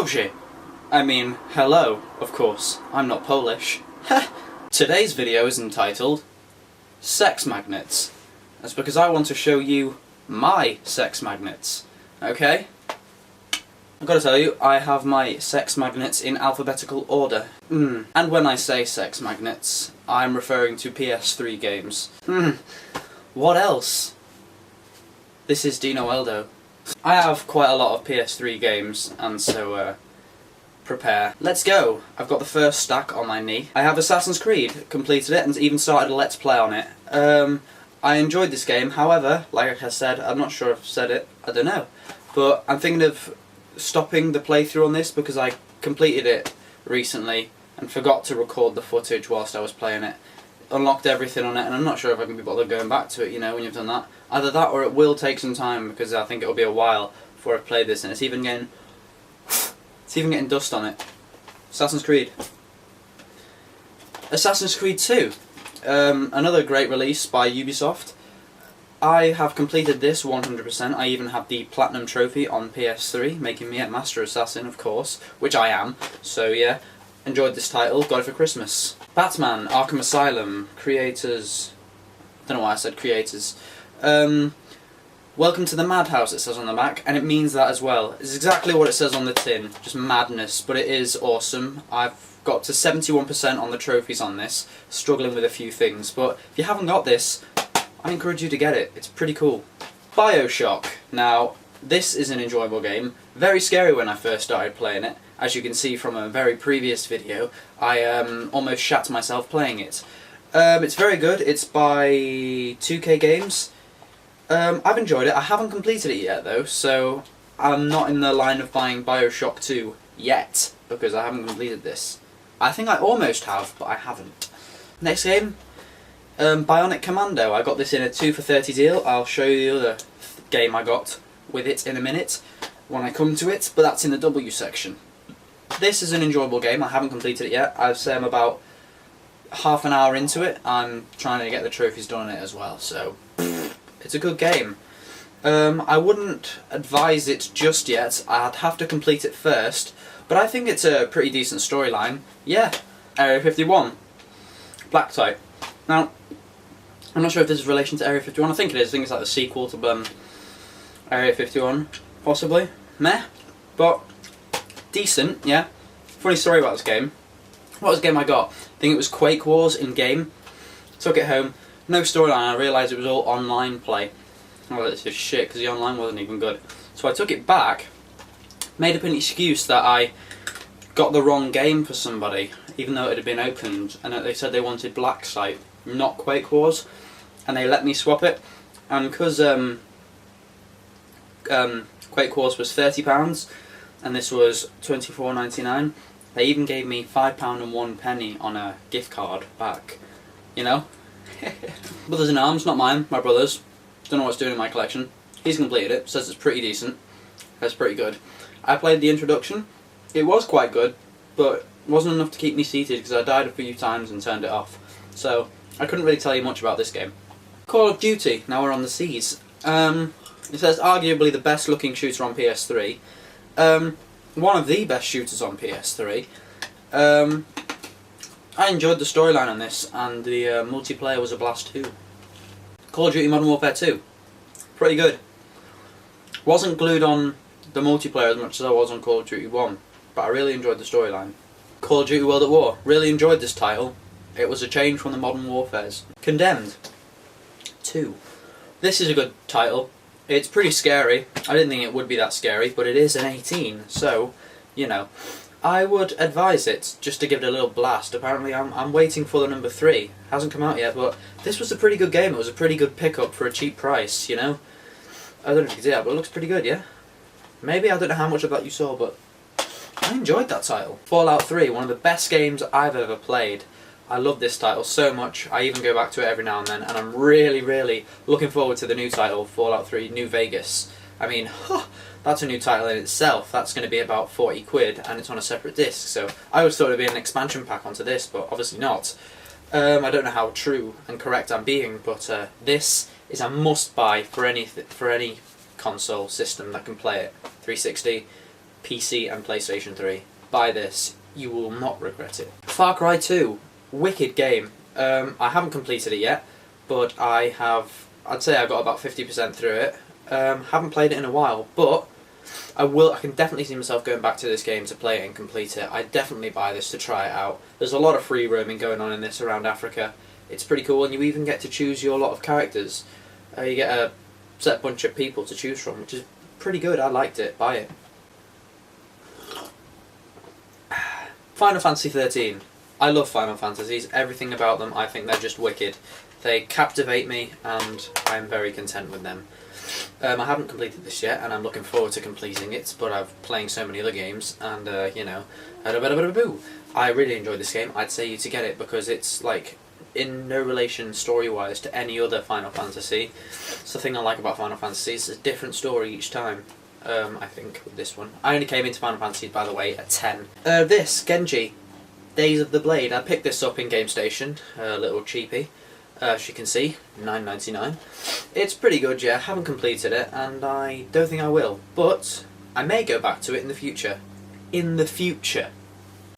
Dobrze. I mean, hello, of course. I'm not Polish. Today's video is entitled Sex Magnets. That's because I want to show you my sex magnets. Okay? I've got to tell you, I have my sex magnets in alphabetical order. And when I say sex magnets, I'm referring to PS3 games. What else? This is deanoeldo. I have quite a lot of PS3 games, and so, prepare. Let's go! I've got the first stack on my knee. I have Assassin's Creed, completed it, and even started a Let's Play on it. I enjoyed this game, however, like I said, I'm not sure if I've said it, I don't know. But I'm thinking of stopping the playthrough on this because I completed it recently and forgot to record the footage whilst I was playing it. Unlocked everything on it, and I'm not sure if I can be bothered going back to it, you know, when you've done that. Either that or it will take some time because I think it'll be a while before I've played this, and it's even getting dust on it. Assassin's Creed. Assassin's Creed 2. Another great release by Ubisoft. I have completed this 100%. I even have the Platinum Trophy on PS3, making me a Master Assassin, of course, which I am. So yeah, enjoyed this title, got it for Christmas. Batman, Arkham Asylum, creators... don't know why I said creators. Welcome to the Madhouse, it says on the back, and it means that as well. It's exactly what it says on the tin, just madness, but it is awesome. I've got to 71% on the trophies on this, struggling with a few things, but if you haven't got this, I encourage you to get it. It's pretty cool. BioShock. Now, this is an enjoyable game. Very scary when I first started playing it. As you can see from a very previous video, I almost shat myself playing it. It's very good. It's by 2K Games. I've enjoyed it. I haven't completed it yet though, so I'm not in the line of buying BioShock 2 yet, because I haven't completed this. I think I almost have, but I haven't. Next game, Bionic Commando. I got this in a 2 for 30 deal. I'll show you the other game I got with it in a minute, when I come to it, but that's in the W section. This is an enjoyable game. I haven't completed it yet. I'd say I'm about half an hour into it. I'm trying to get the trophies done on it as well, so it's a good game. I wouldn't advise it just yet. I'd have to complete it first, but I think it's a pretty decent storyline. Yeah, Area 51, Black Type. Now, I'm not sure if this is in relation to Area 51. I think it is. I think it's like the sequel to Area 51, possibly. Meh, but decent. Yeah. Funny story about this game. What was the game I got? I think it was Quake Wars in game. Took it home. No storyline. I realised it was all online play. Oh, that's just shit because the online wasn't even good. So I took it back. Made up an excuse that I got the wrong game for somebody, even though it had been opened, and they said they wanted Black Site, not Quake Wars, and they let me swap it. And because Quake Wars was £30 and this was £24.99, they even gave me £5.01 on a gift card back. You know? Brothers in Arms, not mine, my brother's. Don't know what it's doing in my collection. He's completed it, says it's pretty decent. That's pretty good. I played the introduction. It was quite good, but wasn't enough to keep me seated because I died a few times and turned it off. So, I couldn't really tell you much about this game. Call of Duty, now we're on the seas. It says arguably the best looking shooter on PS3. One of the best shooters on PS3. I enjoyed the storyline on this, and the multiplayer was a blast too. Call of Duty Modern Warfare 2. Pretty good. Wasn't glued on the multiplayer as much as I was on Call of Duty 1, but I really enjoyed the storyline. Call of Duty World at War. Really enjoyed this title. It was a change from the Modern Warfares. Condemned 2. This is a good title. It's pretty scary. I didn't think it would be that scary, but it is an 18, so, you know. I would advise it, just to give it a little blast. Apparently I'm waiting for the number 3. Hasn't come out yet, but this was a pretty good game. It was a pretty good pickup for a cheap price, you know? I don't know if you can see that, but it looks pretty good, yeah? Maybe, I don't know how much of that you saw, but I enjoyed that title. Fallout 3, one of the best games I've ever played. I love this title so much. I even go back to it every now and then, and I'm really, really looking forward to the new title, Fallout 3 New Vegas. I mean, that's a new title in itself. That's going to be about 40 quid, and it's on a separate disc, so I always thought it would be an expansion pack onto this, but obviously not. I don't know how true and correct I'm being, but this is a must-buy for any console system that can play it. 360, PC and PlayStation 3. Buy this, you will not regret it. Far Cry 2, wicked game. I haven't completed it yet, but I'd say I got about 50% through it. Haven't played it in a while, but I can definitely see myself going back to this game to play it and complete it. I'd definitely buy this to try it out. There's a lot of free roaming going on in this around Africa. It's pretty cool, and you even get to choose your lot of characters. You get a set bunch of people to choose from, which is pretty good. I liked it. Buy it. Final Fantasy 13. I love Final Fantasies. Everything about them, I think they're just wicked. They captivate me, and I'm very content with them. I haven't completed this yet, and I'm looking forward to completing it, but I'm playing so many other games, and, you know, I really enjoyed this game. I'd say you to get it, because it's, like, in no relation story-wise to any other Final Fantasy. It's the thing I like about Final Fantasy, it's a different story each time, I think, with this one. I only came into Final Fantasy, by the way, at 10. This, Genji, Days of the Blade. I picked this up in Game Station, a little cheapie. As you can see, $9.99. It's pretty good, yeah. I haven't completed it, and I don't think I will. But I may go back to it in the future. In the future.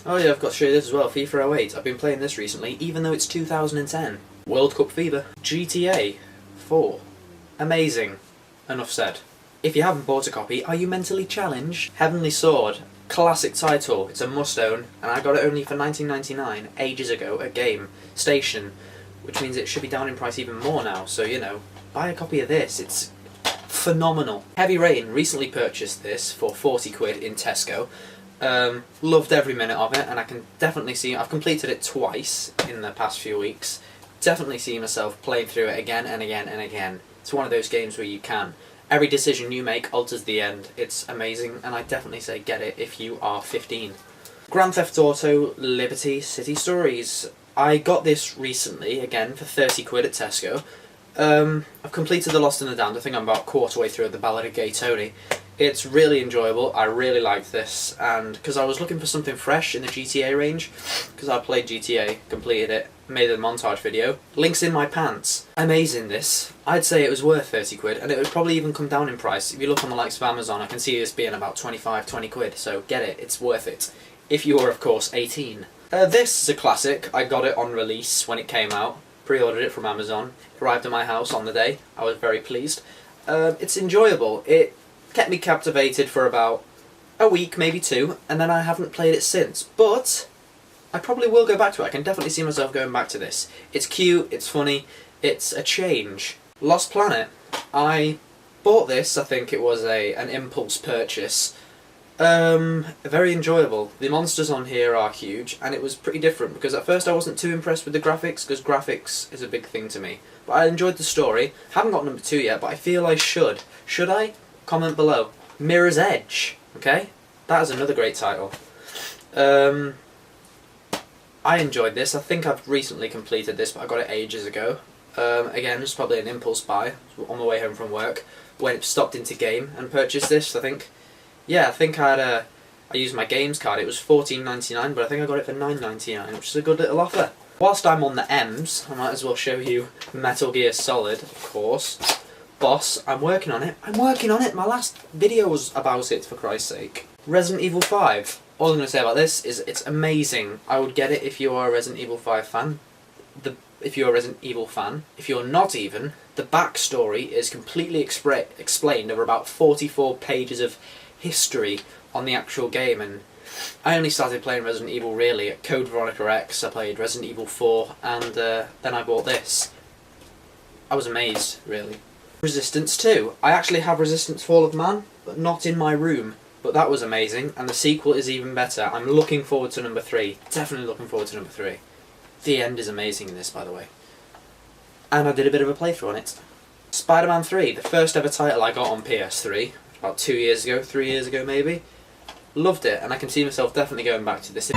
Oh yeah, I've got to show you this as well. FIFA 08. I've been playing this recently, even though it's 2010. World Cup fever. GTA 4. Amazing. Enough said. If you haven't bought a copy, are you mentally challenged? Heavenly Sword. Classic title. It's a must-own, and I got it only for $19.99 ages ago at Game Station. Which means it should be down in price even more now, so, you know, buy a copy of this, it's phenomenal. Heavy Rain, recently purchased this for 40 quid in Tesco. Loved every minute of it, and I can definitely see, I've completed it twice in the past few weeks. Definitely see myself playing through it again and again and again. It's one of those games where you can. Every decision you make alters the end. It's amazing, and I definitely say get it if you are 15. Grand Theft Auto Liberty City Stories. I got this recently, again, for 30 quid at Tesco. I've completed The Lost and the Damned. I think I'm about a quarter way through The Ballad of Gay Tony. It's really enjoyable. I really liked this, and because I was looking for something fresh in the GTA range, because I played GTA, completed it, made a montage video. Links in my pants. Amazing this. I'd say it was worth 30 quid, and it would probably even come down in price. If you look on the likes of Amazon, I can see this being about 25, 20 quid, so get it. It's worth it. If you are, of course, 18. This is a classic. I got it on release when it came out. Pre-ordered it from Amazon. It arrived at my house on the day. I was very pleased. It's enjoyable. It kept me captivated for about a week, maybe two, and then I haven't played it since. But I probably will go back to it. I can definitely see myself going back to this. It's cute, it's funny, it's a change. Lost Planet. I bought this, I think it was an impulse purchase. Very enjoyable. The monsters on here are huge, and it was pretty different, because at first I wasn't too impressed with the graphics, because graphics is a big thing to me. But I enjoyed the story. Haven't got number 2 yet, but I feel I should. Should I? Comment below. Mirror's Edge. Okay? That is another great title. I enjoyed this. I think I've recently completed this, but I got it ages ago. Again, it's probably an impulse buy on my way home from work. Went stopped into Game and purchased this, I think. Yeah, I think I used my games card. It was $14.99, but I think I got it for $9.99, which is a good little offer. Whilst I'm on the M's, I might as well show you Metal Gear Solid, of course. Boss, I'm working on it. My last video was about it, for Christ's sake. Resident Evil 5. All I'm going to say about this is it's amazing. I would get it if you are a Resident Evil 5 fan. If you're a Resident Evil fan. If you're not even, the backstory is completely explained over about 44 pages of history on the actual game, and I only started playing Resident Evil really at Code Veronica X. I played Resident Evil 4, and then I bought this. I was amazed, really. Resistance 2. I actually have Resistance Fall of Man, but not in my room. But that was amazing, and the sequel is even better. I'm looking forward to number 3. Definitely looking forward to number 3. The end is amazing in this, by the way. And I did a bit of a playthrough on it. Spider-Man 3, the first ever title I got on PS3. About 2 years ago, 3 years ago maybe. Loved it, and I can see myself definitely going back to this.